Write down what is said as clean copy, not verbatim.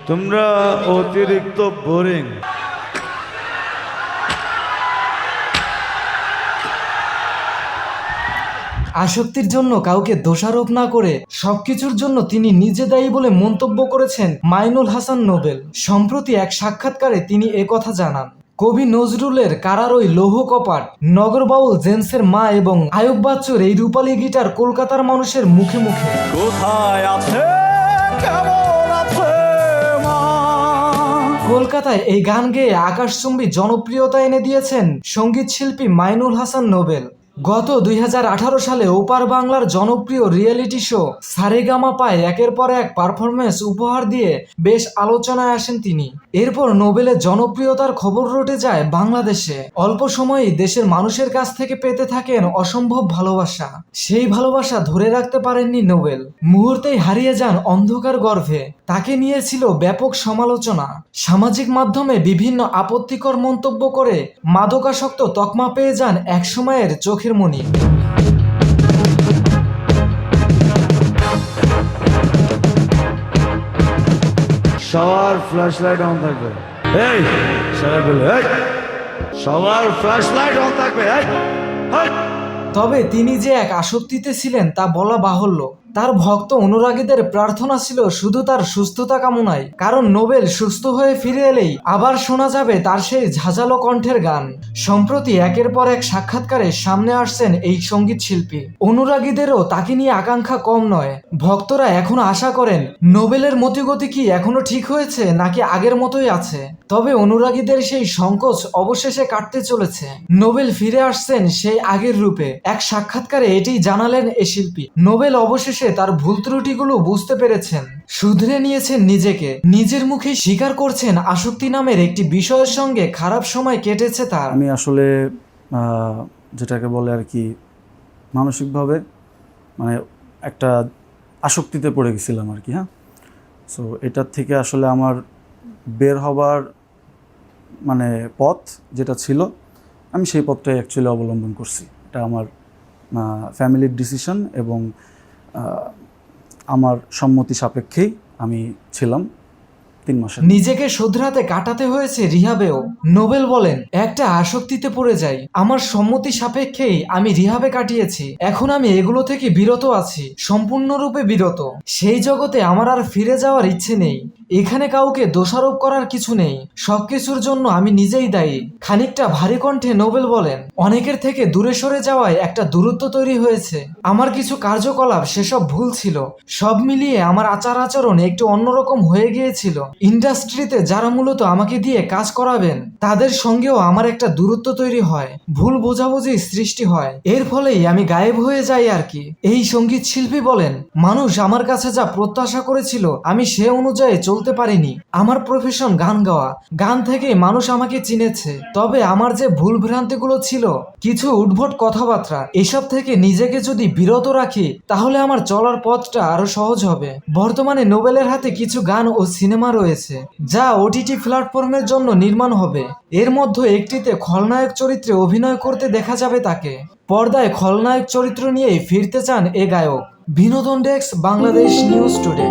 তোমরা অতিরিক্ত বোরিং। আসক্তির জন্য কাউকে দোষারোপ না করে সবকিছুর জন্য তিনি নিজে দায়ী বলে মন্তব্য করেছেন মাইনুল হাসান নোবেল। সম্প্রতি এক সাক্ষাৎকারে তিনি একথা জানান। কবি নজরুলের কারার ওই লৌহ কপাট, নগর বাউল জেমসের মা এবং আয়ুব বাচ্চুর এই রূপালী গিটার কলকাতার মানুষের মুখে মুখে। কোথায় আছে, কেমন আছে মা? কলকাতায় এই গান গেয়ে আকাশচুম্বী জনপ্রিয়তা এনে দিয়েছেন সঙ্গীত শিল্পী মাইনুল হাসান নোবেল। গত 2018 সালে ওপার বাংলার জনপ্রিয় রিয়েলিটি শো সারেগামাপায় একের পর এক পারফরমেন্স উপহার দিয়ে বেশ আলোচনায় আসেন তিনি। এরপর নোবেলের জনপ্রিয়তার খবর রটে যায় বাংলাদেশে। অল্প সময়েই দেশের মানুষের কাছ থেকে পেতে থাকেন অসম্ভব ভালোবাসা। সেই ভালোবাসা ধরে রাখতে পারেননি নোবেল, মুহূর্তেই হারিয়ে যান অন্ধকার গর্ভে। তাকে নিয়েছিল ব্যাপক সমালোচনা। সামাজিক মাধ্যমে বিভিন্ন আপত্তিকর মন্তব্য করে মাদকাসক্ত তকমা পেয়ে যান একসময়ের চোখের মণি। সবার ফ্ল্যাশ লাইট অন থাকবে। এই সবাই বলে, এই সবার ফ্ল্যাশ লাইট অন থাকবে। তবে তিনি যে এক আসক্তিতে ছিলেন তা বলা বাহুল্য। তার ভক্ত অনুরাগীদের প্রার্থনা ছিল শুধু তার সুস্থতা কামনায়, কারণ নোবেল সুস্থ হয়ে ফিরে এলেই আবার শোনা যাবে তার সেই ঝাঁঝালো কণ্ঠের গান। সম্প্রতি একের পর এক সাক্ষাৎকারে সামনে আসছেন এই সঙ্গীত শিল্পী। অনুরাগীদেরও তাকে নিয়ে আকাঙ্ক্ষা কম নয়। ভক্তরা এখনো আশা করেন নোবেলের মতিগতি কি এখনো ঠিক হয়েছে নাকি আগের মতোই আছে। তবে অনুরাগীদের সেই সংকোচ অবশেষে কাটতে চলেছে। নোবেল ফিরে আসছেন সেই আগের রূপে। এক সাক্ষাৎকারে এটি জানালেন এ শিল্পী। নোবেল অবশেষে তার ভুল ত্রুটিগুলো বুঝতে পেরেছেন, শুধরে নিয়েছেন নিজেকে। নিজের মুখে স্বীকার করছেন আসক্তি নামের একটি বিষয়ের সঙ্গে খারাপ সময় কেটেছে তার। আমি আসলে যেটাকে বলে আর কি মানসিকভাবে মানে একটা আসক্তিতে পড়ে গেছিলাম আর কি। হ্যাঁ, সো এটার থেকে আসলে আমার বের হবার মানে পথ যেটা ছিল, আমি সেই পথটাই অ্যাকচুয়ালি অবলম্বন করছি। এটা আমার ফ্যামিলির ডিসিশন এবং আমার সম্মতি সাপেক্ষেই আমি ছিলাম 3 মাসের। নিজেকে শোধরাতে কাটাতে হয়েছে রিহাবেও। নোবেল বলেন, একটা আসক্তিতে পড়ে যাই, আমার সম্মতি সাপেক্ষেই আমি রিহাবে কাটিয়েছি। এখন আমি এগুলো থেকে বিরত আছি, সম্পূর্ণরূপে বিরত। সেই জগতে আমার আর ফিরে যাওয়ার ইচ্ছে নেই। এখানে কাউকে দোষারোপ করার কিছু নেই, সবকিছুর জন্য আমি নিজেই দায়ী। খানিকটা ভারী কণ্ঠে নোবেল বলেন, অনেকের থেকে দূরে সরে যাওয়ায় একটা দূরত্ব তৈরি হয়েছে। আমার কিছু কার্যকলাপ সেসব ভুল ছিল। সব মিলিয়ে আমার আচার আচরণ একটু অন্যরকম হয়ে গিয়েছিল। ইন্ডাস্ট্রিতে যারা মূলত আমাকে দিয়ে কাজ করাবেন তাদের সঙ্গেও আমার একটা দূরত্ব তৈরি হয়, ভুল বোঝাবুঝি সৃষ্টি হয়। এর ফলেই আমি গায়েব হয়ে যাই আর কি। এই সঙ্গীত শিল্পী বলেন, মানুষ আমার কাছে যা প্রত্যাশা করেছিল আমি সে অনুযায়ী চলতে পারিনি। আমার প্রফেশন গান গাওয়া, গান থেকে মানুষ আমাকে চিনেছে। তবে আমার যে ভুল ভ্রান্তিগুলো ছিল, কিছু উদ্ভট কথাবার্তা, এসব থেকে নিজেকে যদি বিরত রাখি তাহলে আমার চলার পথটা আরো সহজ হবে। বর্তমানে নোবেলের হাতে কিছু গান ও সিনেমা রয়েছে যা ওটিটি প্ল্যাটফর্মের জন্য নির্মাণ হবে। এর মধ্যে একটিতে খলনায়ক চরিত্রে অভিনয় করতে দেখা যাবে তাকে। পর্দায় খলনায়ক চরিত্র নিয়েই ফিরতে চান এ গায়ক। বিনোদন ডেস্ক, বাংলাদেশ নিউজ টুডে।